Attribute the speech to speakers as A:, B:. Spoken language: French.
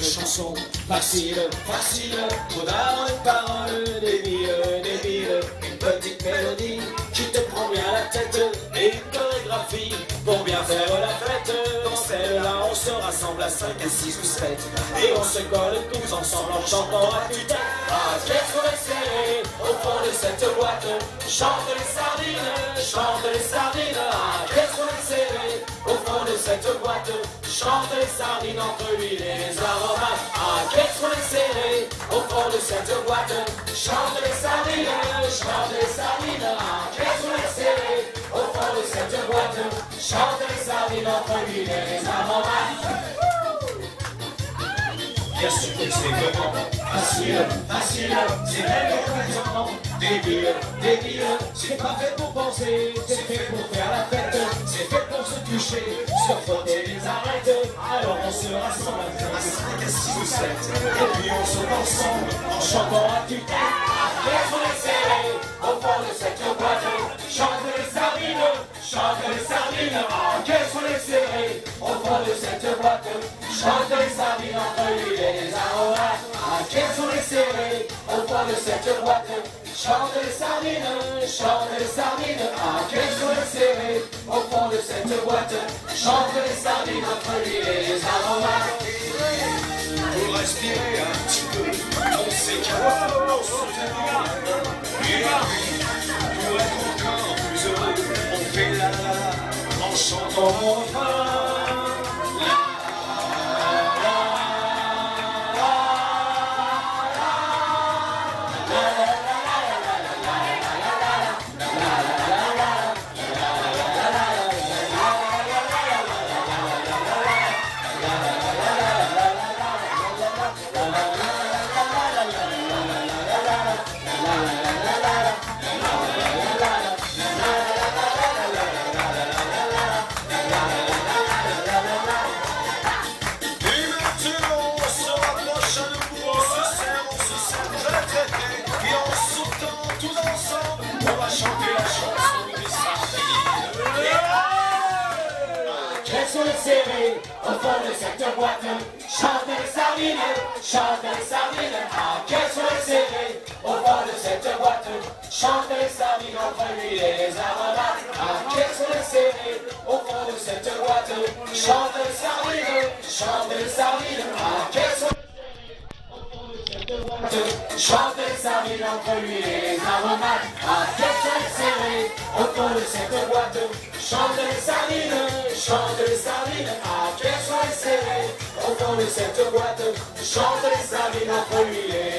A: chansons faciles, faciles, trop d'amour et de paroles, des villes, une petite mélodie qui te prend bien la tête, et une chorégraphie pour bien faire la fête. Dans celle-là, on se rassemble à 5, à 6 ou 7, et on se colle tous ensemble en chantant à tue-tête. Ah, qu'est-ce qu'on est serré au fond de cette boîte, chante les sardines, chante les sardines. Ah, qu'est-ce qu'on est serré au fond de cette boîte, chante les sardines entre l'huile et les aromates. Ah, qu'est-ce qu'on est serré au fond de cette boîte, chante les sardines, chante les sardines. Ah, qu'est-ce qu'on est serré au fond de cette boîte, chante les sardines entre l'huile et les aromates. Bien sûr que c'est vraiment facile, facile, c'est même complètement débile, débile. C'est pas fait pour penser, c'est fait pour faire la fête, c'est fait pour se toucher, se frotter les arêtes. Alors on se rassemble à 5, à 6 ou 7, et puis on saute ensemble en chantant à tue-tête. Qu'est-ce qu'on est serré au fond de cette boîte, chante les sardines, chante les sardines. Ah, qu'est-ce qu'on est serré au fond de cette boîte, chante les sardines entre l'huile et les aromates. Ah, qu'est-ce qu'on est serré au fond de cette boîte, chante les sardines, chante les sardines. Ah, qu'est-ce qu'on est serré au fond de cette boîte, chante les sardines entre l'huile et les aromates. Pour respirer un petit peu, on s'écarte, on se tient, et pour être encore plus heureux, on fait la en chantant mon refrain. Qu'est-ce qu'on est serré au fond de cette boîte, chante les sardines, chante les sardines. Ah, qu'est-ce qu'on est serré au fond de cette boîte, chante les sardines entre l'huile et les aromates. Ah, qu'est-ce qu'on est serré au fond de cette boîte, chante les sardines, chante les sardines. Ah, qu'est-ce qu'on est serré au fond de cette boîte, chante les sardines entre l'huile et les aromates. Ah, qu'est-ce qu'on est serré au fond de cette boîte, chante les sardines, chante les sardines. Ah, qu'est-ce qu'on est serré au fond de cette boîte, chante les sardines entre l'huile et